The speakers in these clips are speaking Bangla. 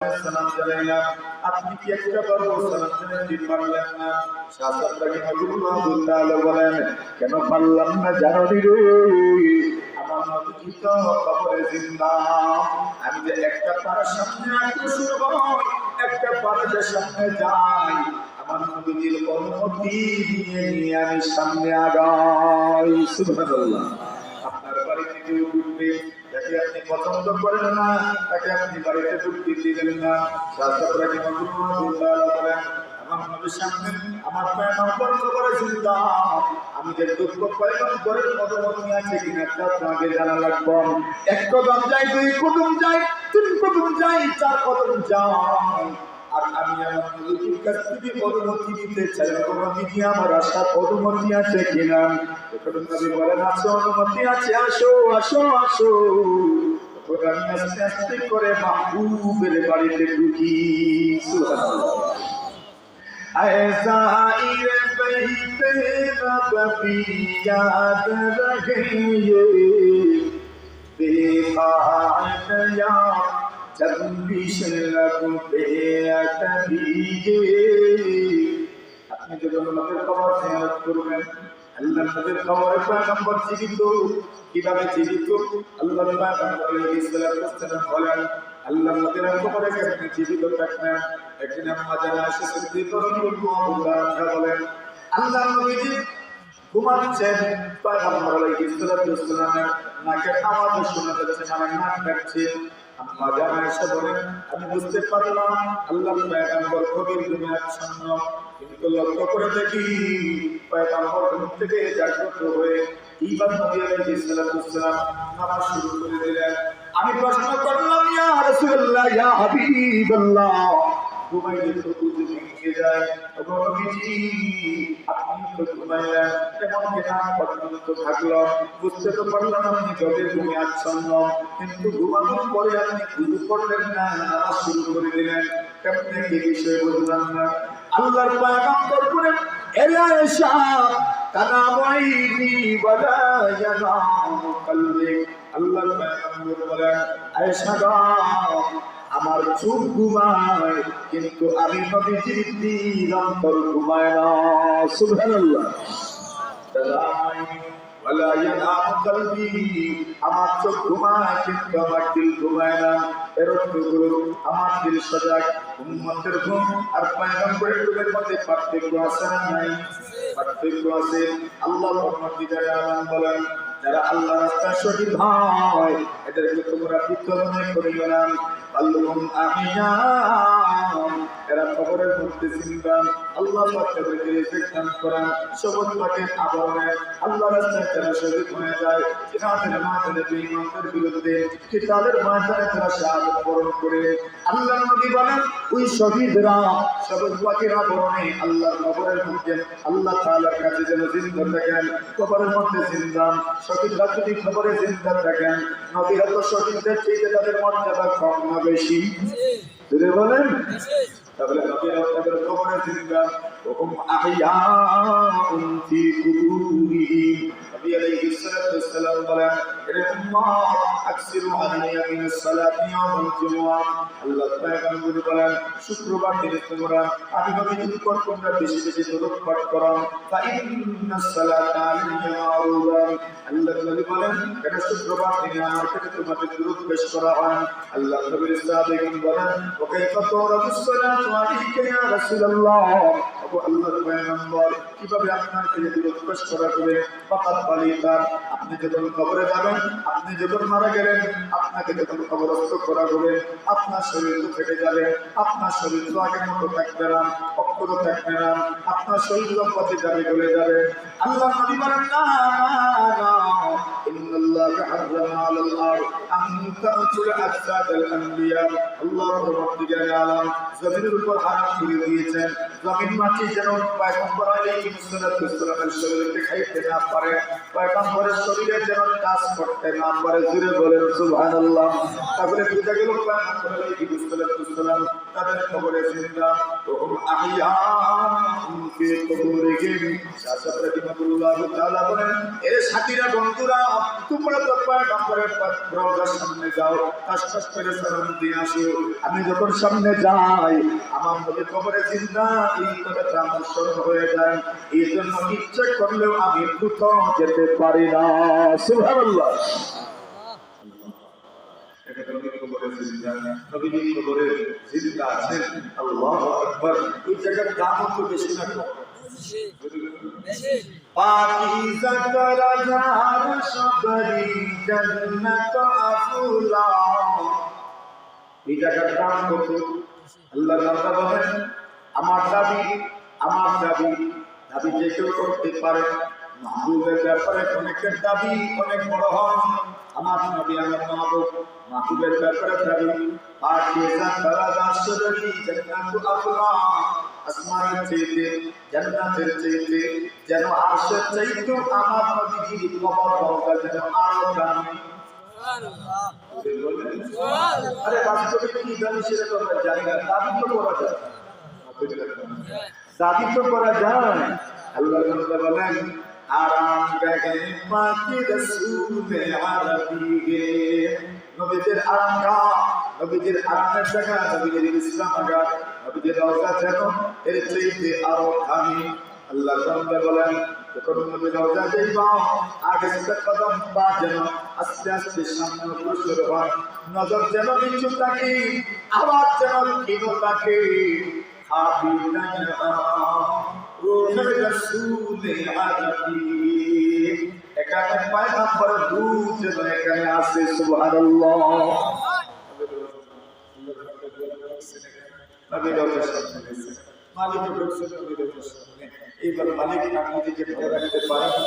সালাম জানাইলাম, আপনি কি একটা বড় সালাম জানাইতে পারলেন না? শাসক রাহিমাহুল্লাহ তাআলা বলেন, কেন পারলাম না জানো রে, আমার নবী তো কবরে জিন্দা। আমি যে একটা পাড়ার সামনে অগ্রসর হই, একটা পাড়ার সামনে যাই, আমার নবীর অনুমতি নিয়ে আমি সামনে আগাই। সুবহানাল্লাহ। আপনার বাড়িতে কেউ ঢুকবে, যাকে আপনি পছন্দ করেন না, তাকে আপনি বাড়িতে ঢুকতে দিবেন না। শাসক রাহিমাহুল্লাহ তাআলা বলেন, আমার নবীর সামনে আমার পয়গম্বর কবরে জিন্দা, আমি যে দুঃখ পয়গম্বরের অনুমতি আছে কিনা তা আপনাকে জানা লাগবে। এক কদম যাই, দুই কদম যাই, তিন কদম যাই, চার কদম যাই, আর আমি আমার নবীর কাছ থেকে অনুমতি নিতে চাই, অনুমতি আমার আশা অনুমতি আছে কিনা। তখন নবী বলেন, আছে, অনুমতি আছে, আসো আসো আসো। তখন আমি আস্তে আস্তে করে মাহবুবের বাড়িতে ঢুকি। সুবহানাল্লাহ। ऐसाईर बहते नबी याद रहेंगे, बेखाया जंबिश लब पे अटकीजे। আপনি যখন নবীর কবর জিয়ারত করবেন, আল্লাহর নবীর কবরে পয়গম্বর জীবিত, কিভাবে জীবিত? আল্লাহর পয়গম্বর আলাইহিস সালাতু ওয়াস সালাম বলেন, আল্লাহর নবীর কবরে যখন জীবিত থাকবেন, একদিন আম্মা জানা আয়েশা সিদ্দিকা রাদিয়াল্লাহু তাআলা বলেন, আল্লাহর নবীজি ঘুমাচ্ছেন, পয়গম্বর আলাইহিস সালাতু ওয়াস সালামের নাকের আওয়াজ শোনা যাচ্ছে, মানে নাক ডাকছে। আম্মা জানা আয়েশা বলেন, আমি বুঝতে পারলাম আল্লাহর পয়গম্বর গভীর ঘুমে আচ্ছন্ন, কিন্তু লক্ষ্য করে দেখি পয়গম্বর ঘুম থেকে জাগ্রত হয়ে এইবার নবী আলাইহিস সালাতু ওয়াস সালাম নামাজ শুরু করে দিলেন। আমি প্রশ্ন করলাম, ইয়া রাসূলুল্লাহ, ইয়া হাবিবাল্লাহ, ঘুমাইলে তো বুঝে ভেঙে যায়, নবীজি আপনি তো ঘুমাইলেন, এমন কেন পর্যন্ত থাকলো? বুঝতে তো পারলাম আপনি গভীর ঘুমে আচ্ছন্ন, কিন্তু ঘুমানোর পরে আপনি শুরু করলেন না, নামাজ শুরু করে দিলেন, কেমনে কি বিষয় বুঝলাম না। আল্লাহর পয়গম্বর বলেন, এ আয়েশা, তানামাইনি ওয়ালা ইয়ানামু কলবি। আল্লাহর পয়গম্বর বলেন, আয়েশা গো, আমার চোখ ঘুমায়, কিন্তু আমি নবীজি দিল অন্তর ঘুমায় না। সুবহানাল্লাহ। ওয়ালা ইয়ানামু কলবি, আমার চোখ ঘুমায় কিন্তু আমার দিল ঘুমায় না। এর অর্থ হলো আমার দিল সজাগ। উম্মতের ঘুম আর পয়গম্বরের ঘুমের মধ্যে পার্থক্য আছে না নাই? পার্থক্য আছে। আল্লাহ পরমাত্মার আলাম বলেন, যারা আল্লাহ রাস্তায় শহীদ হয়, এদেরকে তোমরা বিতরণে করিও না। আল্লাহুম আমিনা, এরা কবরের মধ্যে জিন্দা। আল্লাহ পাক তাদেরকে রিজেকশন করেন, সবুজ পাকের আবরণে আল্লাহ রাস্তায় যারা শহীদ হয়ে যায়, জিহাদের ময়দানে বেঈমানদের বিরুদ্ধে কিতালের ময়দানে যারা শাহাদাত বরণ করে, আল্লাহর নবী বলেন, ওই শহীদরা সবুজ পাকের আবরণে আল্লাহর কবরের মধ্যে আল্লাহ তাআলার কাছে যেন জিন্দা থাকেন, কবরের মধ্যে জিন্দা। শহীদরা যদি কবরে জিন্দা থাকেন, নবীরা তো শহীদদের চেয়ে তাদের মর্যাদা কম না বেশি? যদি বলেন, তাহলে নবীরা তাদের কবরে জিন্দা, ওহুম আহইয়াউন ফি কুবুরিহিম। নবী আলাইহিস সালাতু ওয়াস সালাম বলেন, হে উম্মত, আকসিরু আলাইয়া মিনাস সালাতি ইয়াউমুল জুমআহ। আল্লাহর পয়গম্বর বলেন, শুক্রবার দিনে তোমরা আমি নবীর উপর তোমরা বেশি বেশি দরুদ পাঠ করো, ফা ইন্নাস সালাতা আলাইয়া মারুদান। আল্লাহর নবী বলেন, এটা শুক্রবার দিনে আমার কাছে তোমাদের দরুদ পেশ করা হয়। আল্লাহর নবীর সাহাবীগণ বলেন, ও কাইফা তুরাদুস সালাতু আলাইকা ইয়া রাসূলুল্লাহ। ও আল্লাহর পয়গম্বর, কিভাবে আপনার কাছে দরুদ পেশ করা হবে? ফাকাত বালিতান, আপনি যখন কবরে যাবেন, আপনি যখন মারা গেলেন, আপনাকে যখন কবরস্থ করা হবে, আপনার শরীর তো ফেটে যাবে, আপনার শরীর তো আগের মতো থাকবে না, অক্ষত থাকবে না, আপনার শরীর পথে যাবে, গলে যাবে। আল্লাহ নবী বলেন, না না, ইন্নাল্লাহা হারামা আলাল আরদ আন তাকুল আজসাদাল আনবিয়া। আল্লাহ পরবর্তীকালে আলাম জমিনের উপর হারাম করে দিয়েছেন, জমিন মাটি যেন পয়গম্বর আলাইহিস সালাতু ওয়াস সালামের শরীরকে খাইতে না পারে, পয়গম্বরের শরীরে যেন কাজ করতে না পারে। জুড়ে বলেন সুবহানাল্লাহ। তাহলে বুঝা গেল পয়গম্বর আলাইহিস সালাতু ওয়াস সালাম তাদের কবরে জিন্দা ওহুম আহইয়াউন ফি কুবুরিহিম। শাহ রাহিমাহুল্লাহ তাআলা বলেন, এ সাথীরা বন্ধুরা, তোমরা তো পয়গম্বরের রওজার সামনে যাও, কাশ করে সালাম দিয়ে আসো। আমি যখন সামনে যাই, আমার নবী কবরে জিন্দা, এই কথাটা আমার স্মরণ হয়ে যায়। এই জন্য ইচ্ছে করলেও আমি কোথাও যেতে পারি না। সুবহানাল্লাহ। আল্লাহু আকবার। ওই জায়গার দাম তো বেশি না, পাকিজা রাজার সবরি জান্নাত আফুলা। এই জায়গার দাম কত? আল্লাহ তাআলা বলেন, আমার দাবি দাবি যে কেউ করতে পারে। মাহবুবের ব্যাপারে অনেকের দাবি অনেক বড় হয়। আমার নবী আমার মাহবুবের ব্যাপারে দাবি পাকিজা রাজার সবরি জান্নাত আফুলা। আসমানের চাইতে, জান্নাতের চাইতে, যেন আরশের চাইতে আমার নবীজির কবর রওজা যেন আরো দামি। আরে বাস্তবে কি জানি সেটা তো আমরা জানি না। দাবি তো করা যায়, দাবি তো করা যায়। আল্লাহ বলেন, আরাম গায়ে পাকি রাসূলে আরবিয়ে। নবীদের আরামগাহ, নবীদের আরামের জায়গা, নবীদের ইসলামাগার, নবীদের রওজা যেন এর চাইতে আরো দামি। আল্লাহ তাআলা বলেন, যখন নবীর রওজা যাইবা, আগে থেকে কদম পা যেন আস্তে আস্তে সামনে অগ্রসর হয়, নজর যেন নিচু থাকে, আওয়াজ যেন ক্ষীণ থাকে। হাবিনা রূহে রাসূলে আরবিয়ে। এখানে পয়গম্বরের রূহ যেন এখানে আছে। সুবহানাল্লাহ। নবীর রওজার সামনে গেছে, মালিক ঢুকছে নবীর রওজার সামনে। এইবার মালিক নিজেকে ধরে রাখতে পারে না।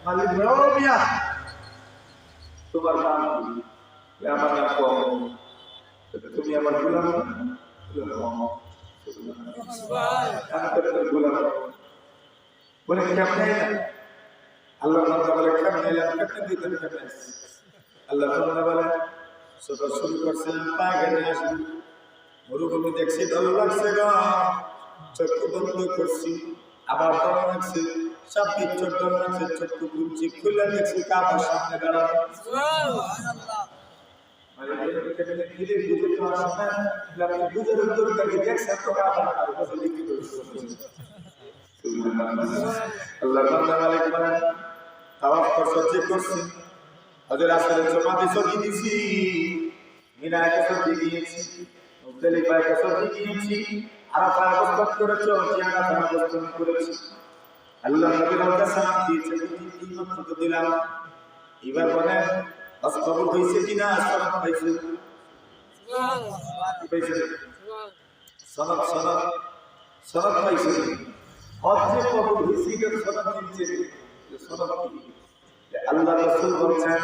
মালিক রবিয়া, তোমার নাম কি? আমার নাম কম। তুমি আমার গোলাম, গোলাম বলে কেমনে? আল্লাহ বলে কেমনে এলাম, কেমনে দিতেন, কেমনে? আল্লাহ বলে সকাল শুরু করছে, পা গেলে আসবি, মরুভূমি দেখছি, ভালো লাগছে গা, চক্ষু বন্ধ করছি, আবার ভালো লাগছে, সব পিকচার ভালো লাগছে, চক্ষু খুলছি, খুলে দেখছি কাবার সামনে দাঁড়ানো। এবার বলেন খবর হয়েছে কিনা? সনদ পাইছে, সনদ সনদ সনদ পাইছে। হজ্জে কবুল হয়েছে কিনা সনদ দিচ্ছে। সনদ কি? আল্লাহ রাসূল বলেন,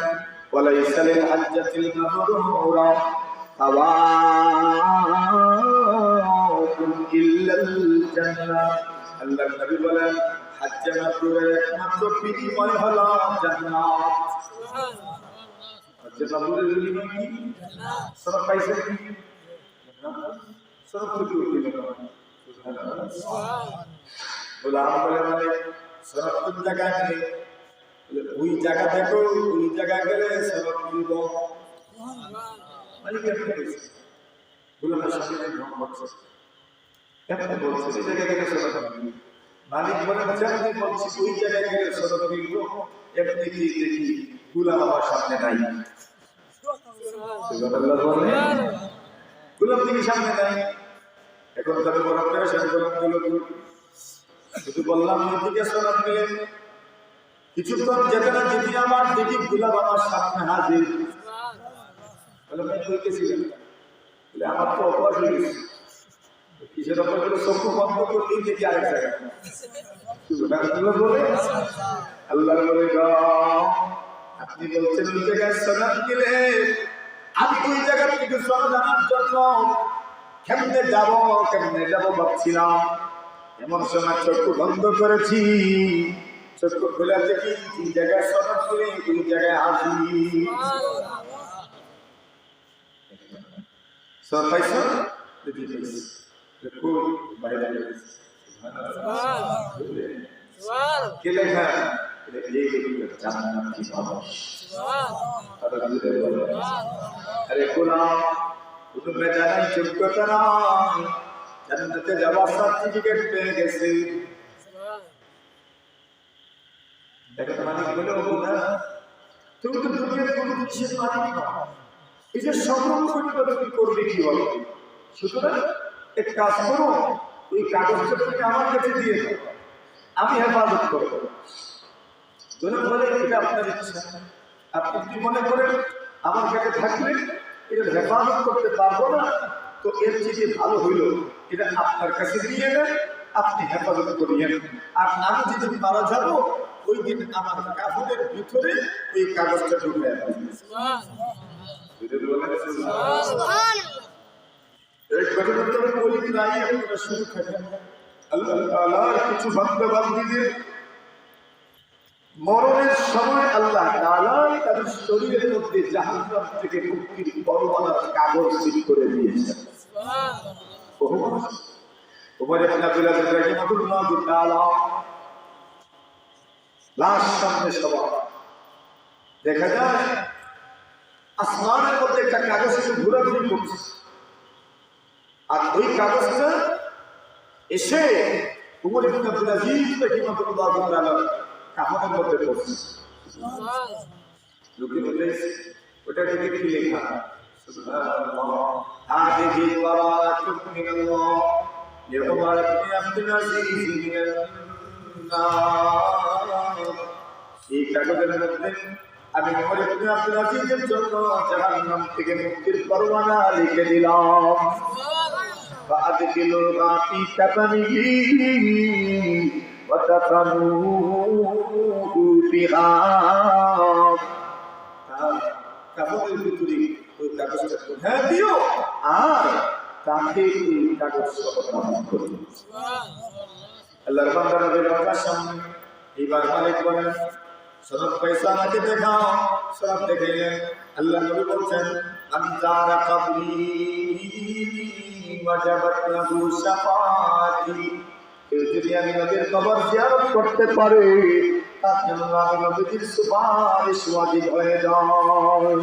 ওয়ালাইসা লিল হাজ্জাতিল মাবরুরা তাওয়াফুন ইল্লাল জান্নাহ। আল্লাহর নবী বলেন, হজ্জে মাবরুরের একমাত্র বিনিময় হলো জান্নাত। হজ্জে মাবরুরের বিনিময় কি? সনদ পাইছে কি? সনদ কি হইল? গোলাম বলে মানে সনদ কোন জায়গায় গেলে? ওই জায়গা দেখো, ওই জায়গা গেলে সনদ মিলব। মানে কেমন হয়েছে? গোলামের সামনে ভ্রম করছে, কেমন বলছে ওই জায়গা গেলে সনদ মিলব। মালিক বলে আমি বলছি ওই জায়গায় গেলে সনদ মিলব, এমনি কি দেখি গোলাম আমার সামনে নাই। গোলাম দিকে সামনে নাই। এখন তবে গোলাম করে সাথে গোলাম গুলো শুধু বললাম ওইদিকে সনদ মিলে। কিছুক্ষণ যেতে না যেতে আমার দেখি গোলাম আমার সামনে হাজির। আমার তো অভ্যাস হয়ে গেছে, কিসের অভ্যাস হলো? চক্ষু বন্ধ করলেই দেখি আরেক জায়গায়। আল্লাহ বলে, আপনি বলছেন ওই জায়গায় সনদ মিলে, আমি ওই জায়গা থেকে সনদ আনার জন্য কেমনে যাব ভাবছিলাম। এমন সময় চক্ষু বন্ধ করেছি, চক্ষু খোলা দেখি তিন জায়গায় সনদ মিলে, দুই জায়গায় হাজির। সনদ পাইছো? বাইরে কে লেখা জান্নাতি মানুষ। আরে গোলাম তুমি জানাই যোগ্যতা না জান্নাতে যাওয়ার সার্টিফিকেট পেয়ে গেছে। দেখো মালিক বলে না তুমি তো দুনিয়ার কোনো কিছুর মালিক না, এই যে সংরক্ষণ করবে কি বলো? সুতরাং এক কাজ করো, ওই কাগজটা তুমি আমার কাছে দিয়ে দাও, আমি হেফাজত করবো। বলে এটা আপনার ইচ্ছা, আপনি যদি মনে করেন আমার কাছে থাকলে এটা হেফাজত করতে পারবো না, তো এর চেয়ে ভালো হইল এটা আপনার কাছে দিয়ে নেন, আপনি হেফাজত করিয়েন। আর আমি যেদিন মারা যাব ওই দিন আমার কাফনের ভিতরে এই কাগজটা ঢুকে কিছু বান্ধবান্ধীদের মরণের সময় আল্লাহ তাআলা তাদের শরীরের মধ্যে জাহান্নাম থেকে মুক্তির পরোয়ানার কাগজ ঠিক করে দিয়েছেন। ওমর ইবনে আব্দুল আজিজ রাহিমাহুল্লাহ তাআলা লাশ সামনে সভা, দেখা যায় আসমানের মধ্যে একটা কাগজ এসে ঘোরাঘুরি করছে, আর ওই কাগজটা এসে ওমর ইবনে আব্দুল আজিজ রাহিমাহুল্লাহ তাআলা কাফনের মধ্যে পড়ছে। লোকে বলেছে ওটা থেকে কি লেখা? সুবহানাল্লাহ, হাদিহি বারাকাতুম মিনাল্লাহ লিউমর ইবনে আব্দুল আজিজ মিনান্নার। এই কাগজের মধ্যে আমি ওমর ইবনে আব্দুল আজিজের জন্য জাহান্নাম থেকে মুক্তির পরোয়ানা লিখে দিলাম। فأدخلوا ما في كفنه وتقنوه بها। কাগজের ভিতরে ওই কাগজটা ঢুকিয়ে দিও আর তাকে এই কাগজ সমাধান করো। আল্লাহর বান্দা নবীর রওজার সামনে এইবার মালিক বলেন সনদ পয়সা আমাকে দেখাও। সনদ দেখাইলেন। আল্লাহ নবী বলছেন আনজারা কাবলি ওয়াজাবাত লাহু শাফাআতি। কেউ যদি আমি নবীর কবর জিয়ারত করতে পারে তার জন্য আমি নবীর সুপারিশ ওয়াজিব হয়ে যায়।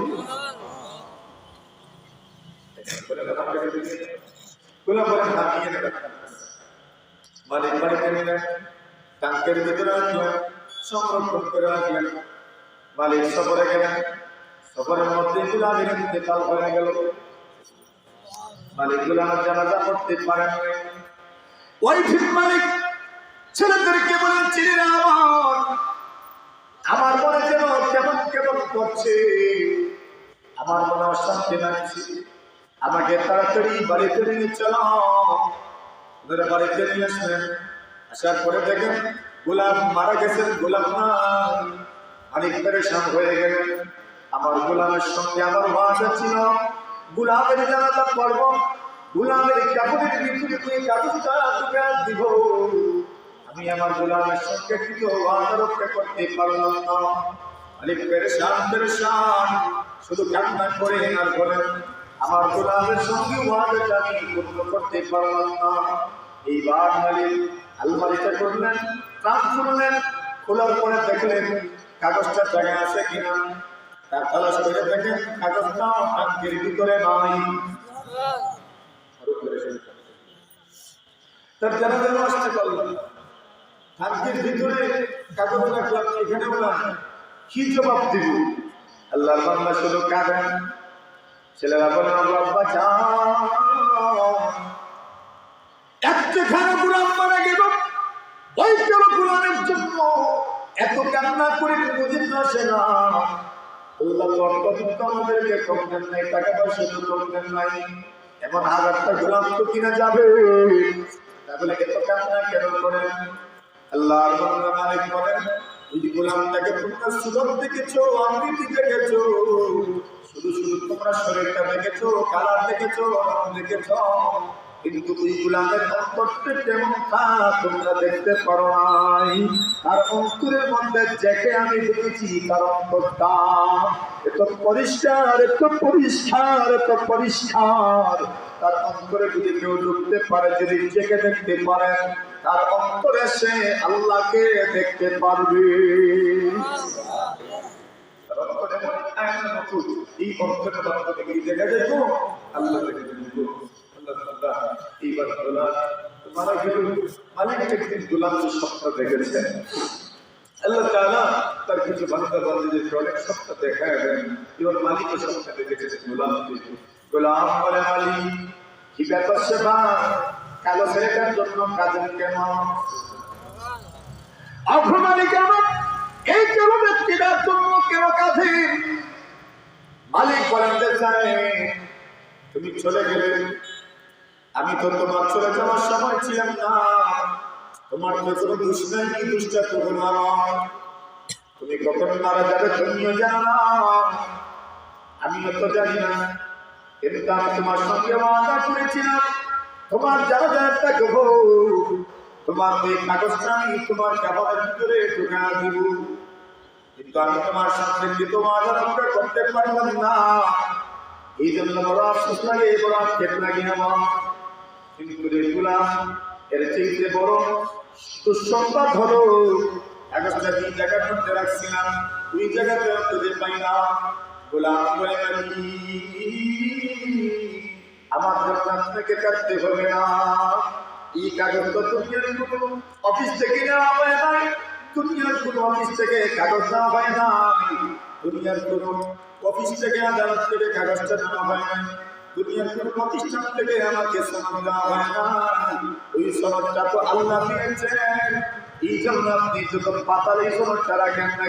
মালিক বাড়িতে নিলেন, ট্যাঙ্কের ভিতরে রাখলেন, সংরক্ষণ করে রাখলেন। মালিক সফরে গেলেন, সফরের মধ্যে গুলামের ইন্তেকাল হয়ে গেল। মালিক গুলামের জানাজা করতে পারেন। ওই ঠিক মালিক ছেলেদেরকে বলেন ছেলেরা আমার মনে যেন কেমন কেমন করছে, আমার মনে অশান্তি লাগছে, আমাকে তাড়াতাড়ি বাড়িতে নিয়ে চলো। ওদের বাড়িতে নিয়ে আসলেন। আসার পরে দেখেন গোলাম মারা গেছেন, গোলাম নাই। অনেক পেরেশান হয়ে গেলেন। আমার গোলামের সঙ্গে আমার ওয়াদা ছিল গোলামের জানাজা পড়ব, গোলামের কাপড়ের ভিতরে তুই কাগজটা ঢুকে দিব। আমি আমার গোলামের সঙ্গে কিন্তু ওয়াদা রক্ষা করতে পারলাম না। অনেক পেরেশান শুধু কান্না করে আর বলেন আমার গোলামের সঙ্গে ওয়াদাটা আমি পূর্ণ করতে পারলাম না। এইবার মালিক আলমারিটা করলেন, ট্রান্স করলেন। খোলার পরে দেখলেন কাগজটা জায়গায় আছে কিনা। তার তালাশ করে দেখেন কাগজটা ট্যাঙ্কের ভিতরে নাই। তার জানাজা আসতে পারলাম, ট্যাঙ্কের ভিতরে কাগজ রাখলাম, এখানেও না, কি জবাব দিব? আল্লাহর বান্দা শুধু কাঁদেন। ছেলেরা বলেন আব্বা যান, একখানা গোলাম মারা গেল, ওই কেন গোলামের জন্য এত কান্না করে বুঝিত না সে না। আল্লাহ আমাদেরকে কম দেন নাই, টাকা পয়সা তো কম দেন নাই, এমন হাজারটা গোলাম তো কিনা যাবে, তাহলে এত কান্না কেন করেন? আল্লাহর বান্দা মালিক বলেন ওই গোলামটাকে তোমরা সুলভ দেখেছো, আকৃতি দেখেছো, শুধু শুধু তোমরা শরীরটা দেখেছো, কালার দেখেছো, রং দেখেছো, কিন্তু ওই গুলামের অন্তরটা কেমন তা তোমরা দেখতে পারো নাই। আর অন্তরের মধ্যে দেখে আমি দেখেছি তার অন্তরটা এত পরিষ্কার, এত পরিষ্কার, এত পরিষ্কার। তার অন্তরে যদি কেউ ঢুকতে পারে, যদি চেকে দেখতে পারে, তার অন্তরে সে আল্লাহকে দেখতে পারবে। এই অন্তরের মাধ্যমে কি দেখা যেত? আল্লাহ দেখে যেত। এইবার মারা গেল, মালিক একদিন গোলামের স্বপ্ন দেখেছেন। আল্লাহ তাআলা তার কিছু বান্দা বান্দীদেরকে অনেক স্বপ্ন দেখাবেন। এবার মালিকের স্বপ্ন দেখেছেন গোলামকে। গোলাম বলে, মালিক কি ব্যাপার সেবা, কালো ছেলেটার জন্য কাজের কেন? অপমানি কেন? এই কেন ব্যক্তিটার জন্য কেন কাজে? মালিক বলতে চায়, তুমি চলে গেলে, আমি তো তোমার চলে যাওয়ার সময় ছিলাম না। তোমার তো কোনো দোষ নাই, কি দোষটা তো হলো আমার। তুমি কখন মারা যাবে তুমিও জানো না, আমিও তো জানি না। কিন্তু আমি তোমার সঙ্গে ওয়াদা করেছিলাম, তোমার জানাজাটা দেব, তোমার ওই কাগজটা আমি তোমার কাপড়ের ভিতরে ঢুকা দিব। কিন্তু আমি তোমার সামনে কিন্তু ওয়াদা করতে পারলাম না। এই জন্য বড় আফসোস লাগে, বড় আক্ষেপ লাগে আমার। কিন্তু গোলাম, এর চেয়ে বড় দুঃসংবাদ হলো, কাগজটা যে জায়গার মধ্যে রাখছিলাম ওই জায়গাতে খুঁজে পাই না। গোলাম বলে, আমার জন্য আপনাকে কাটতে হবে না। এই কাগজ তো দুনিয়ার কোনো অফিস থেকে নেওয়া হয় নাই, দুনিয়ার কোনো অফিস থেকে কাগজ নেওয়া হয় নাই, দুনিয়ার কোনো অফিস থেকে আদালত থেকে কাগজটা নেওয়া হয় নাই, দুনিয়ার কোন প্রতিষ্ঠান থেকে আমাকে সনদ দেওয়া হয় না। ওই সনদটা তো আল্লাহ দিয়েছেন। এই জন্য আপনি যখন পাতার এই সনদটা রাখেন না